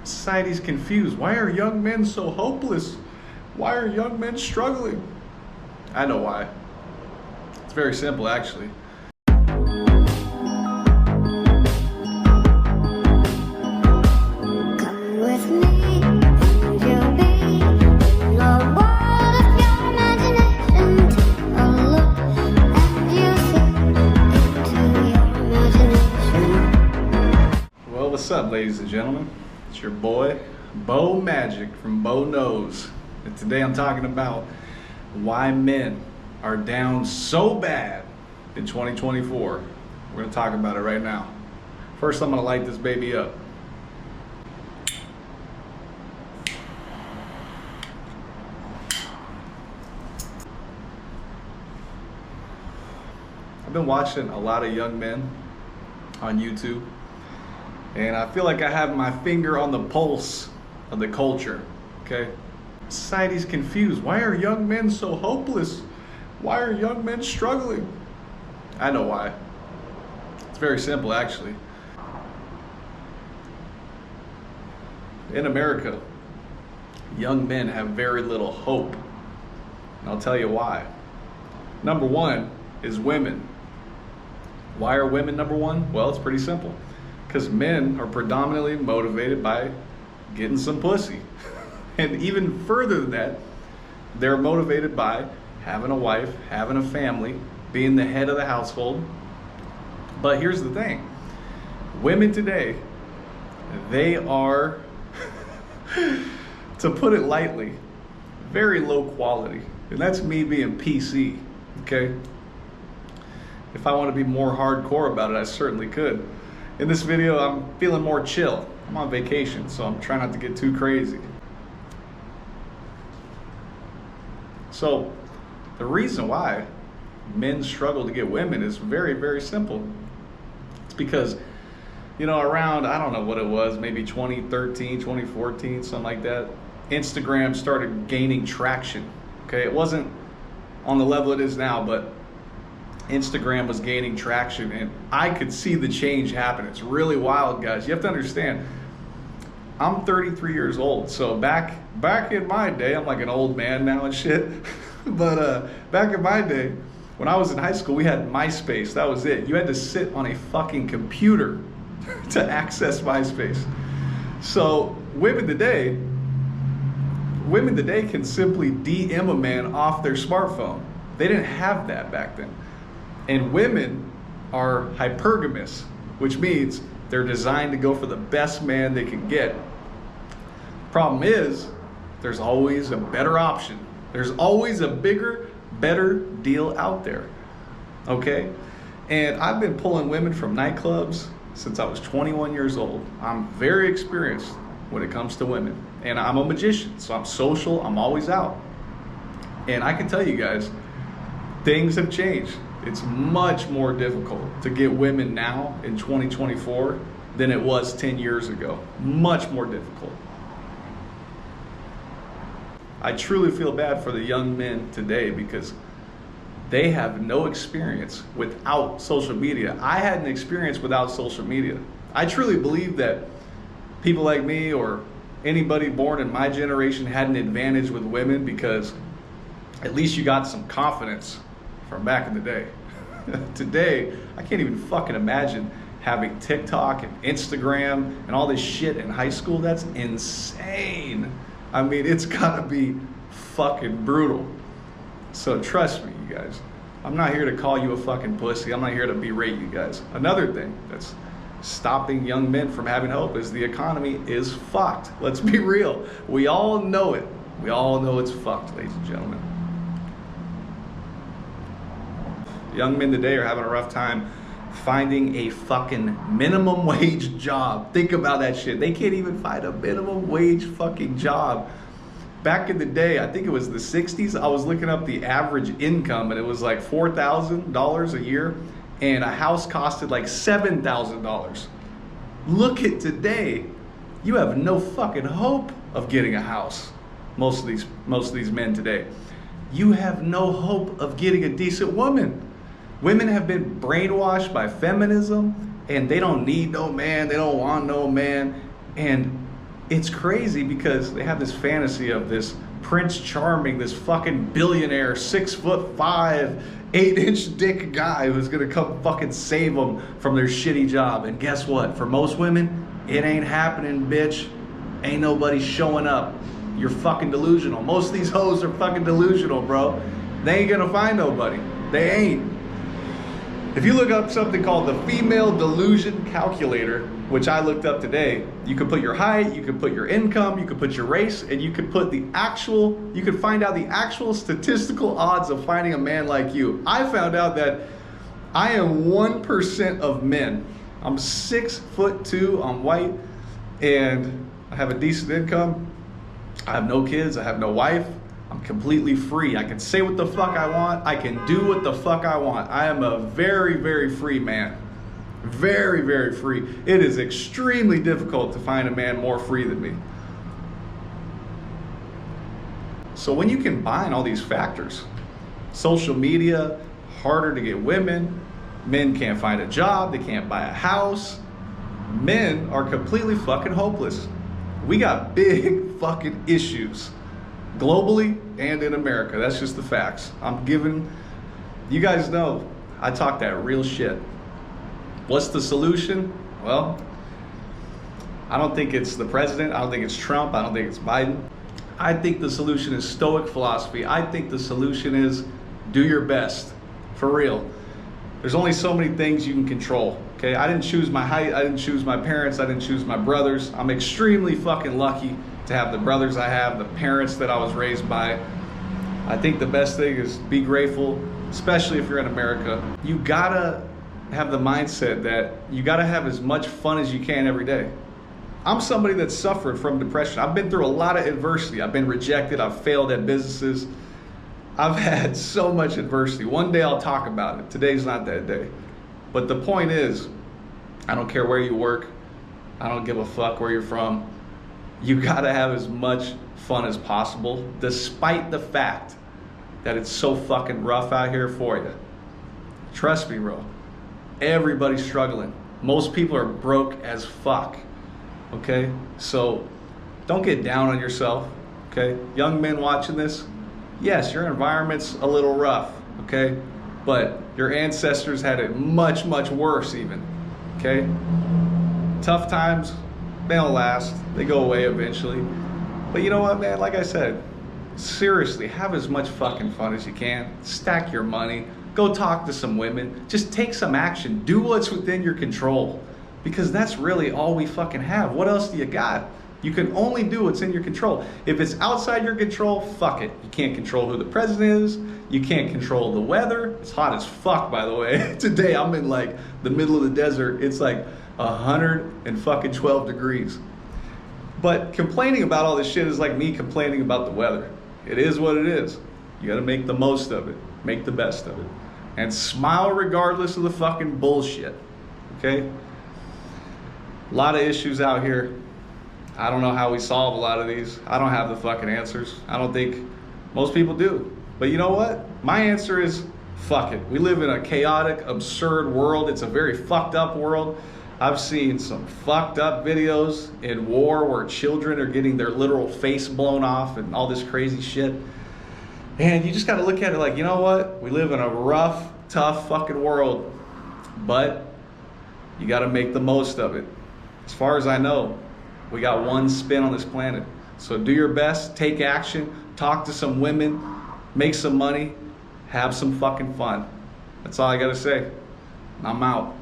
Society's confused. Why are young men so hopeless? Why are young men struggling? I know why. It's very simple, actually. What's up, ladies and gentlemen? It's your boy, Bo Magic from Bo Knows. And today I'm talking about why men are down so bad in 2024. We're gonna talk about it right now. First, I'm gonna light this baby up. I've been watching a lot of young men on YouTube, and I feel like I have my finger on the pulse of the culture, okay? Society's confused. Why are young men so hopeless? Why are young men struggling? I know why. It's very simple, actually. In America, young men have very little hope. And I'll tell you why. Number one is women. Why are women number one? Well, it's pretty simple. Because men are predominantly motivated by getting some pussy. And even further than that, they're motivated by having a wife, having a family, being the head of the household. But here's the thing. Women today, they are, to put it lightly, very low quality. And that's me being PC, okay? If I want to be more hardcore about it, I certainly could. In this video, I'm feeling more chill. I'm on vacation, so I'm trying not to get too crazy. So, the reason why men struggle to get women is very, very simple. It's because, you know, around, I don't know what it was, maybe 2013, 2014, something like that, Instagram started gaining traction, okay? It wasn't on the level it is now, but Instagram was gaining traction, and I could see the change happen. It's really wild, guys. You have to understand, I'm 33 years old, so back in my day, I'm like an old man now and shit, but back in my day, when I was in high school, we had MySpace. That was it. You had to sit on a fucking computer to access MySpace. So women today can simply DM a man off their smartphone. They didn't have that back then. And women are hypergamous, which means they're designed to go for the best man they can get. Problem is, there's always a better option. There's always a bigger, better deal out there, okay? And I've been pulling women from nightclubs since I was 21 years old. I'm very experienced when it comes to women. And I'm a magician, so I'm social, I'm always out. And I can tell you guys, things have changed. It's much more difficult to get women now in 2024 than it was 10 years ago. Much more difficult. I truly feel bad for the young men today because they have no experience without social media. I had an experience without social media. I truly believe that people like me or anybody born in my generation had an advantage with women because at least you got some confidence from back in the day. Today, I can't even fucking imagine having TikTok and Instagram and all this shit in high school. That's insane. I mean, it's gotta be fucking brutal. So trust me, you guys. I'm not here to call you a fucking pussy. I'm not here to berate you guys. Another thing that's stopping young men from having hope is the economy is fucked. Let's be real. We all know it. We all know it's fucked, ladies and gentlemen. Young men today are having a rough time finding a fucking minimum wage job. Think about that shit. They can't even find a minimum wage fucking job. Back in the day, I think it was the 60s, I was looking up the average income and it was like $4,000 a year and a house costed like $7,000. Look at today. You have no fucking hope of getting a house. Most of these men today. You have no hope of getting a decent woman. Women have been brainwashed by feminism and they don't need no man, they don't want no man. And it's crazy because they have this fantasy of this Prince Charming, this fucking billionaire, 6'5", 8-inch dick guy who's gonna come fucking save them from their shitty job. And guess what? For most women, it ain't happening, bitch. Ain't nobody showing up. You're fucking delusional. Most of these hoes are fucking delusional, bro. They ain't gonna find nobody. They ain't. If you look up something called the Female Delusion Calculator, which I looked up today, you could put your height, you could put your income, you could put your race, and you could put you could find out the actual statistical odds of finding a man like you. I found out that I am 1% of men. I'm 6'2", I'm white, and I have a decent income. I have no kids, I have no wife. I'm completely free. I can say what the fuck I want. I can do what the fuck I want. I am a very, very free man. Very, very free. It is extremely difficult to find a man more free than me. So when you combine all these factors, social media, harder to get women, men can't find a job, they can't buy a house, men are completely fucking hopeless. We got big fucking issues. Globally and in America. That's just the facts. You guys know, I talk that real shit. What's the solution? Well, I don't think it's the president. I don't think it's Trump. I don't think it's Biden. I think the solution is Stoic philosophy. I think the solution is do your best. For real. There's only so many things you can control. Okay, I didn't choose my height. I didn't choose my parents. I didn't choose my brothers. I'm extremely fucking lucky to have the brothers I have, the parents that I was raised by. I think the best thing is be grateful, especially if you're in America. You gotta have the mindset that you gotta have as much fun as you can every day. I'm somebody that suffered from depression. I've been through a lot of adversity. I've been rejected, I've failed at businesses. I've had so much adversity. One day I'll talk about it. Today's not that day. But the point is, I don't care where you work. I don't give a fuck where you're from. You gotta have as much fun as possible, despite the fact that it's so fucking rough out here for you. Trust me, bro. Everybody's struggling. Most people are broke as fuck. Okay? So don't get down on yourself. Okay? Young men watching this, yes, your environment's a little rough. Okay? But your ancestors had it much, much worse even. Okay? Tough times, they don't last. They go away eventually. But you know what, man? Like I said, seriously, have as much fucking fun as you can. Stack your money. Go talk to some women. Just take some action. Do what's within your control. Because that's really all we fucking have. What else do you got? You can only do what's in your control. If it's outside your control, fuck it. You can't control who the president is. You can't control the weather. It's hot as fuck, by the way. Today I'm in like the middle of the desert. It's like 112 degrees. But complaining about all this shit is like me complaining about the weather. It is what it is. You gotta make the most of it. Make the best of it. And smile regardless of the fucking bullshit. Okay? A lot of issues out here. I don't know how we solve a lot of these. I don't have the fucking answers. I don't think most people do. But you know what? My answer is fuck it. We live in a chaotic, absurd world. It's a very fucked up world. I've seen some fucked up videos in war where children are getting their literal face blown off and all this crazy shit. And you just gotta look at it like, you know what? We live in a rough, tough fucking world, but you gotta make the most of it. As far as I know, we got one spin on this planet. So do your best, take action, talk to some women, make some money, have some fucking fun. That's all I gotta say. I'm out.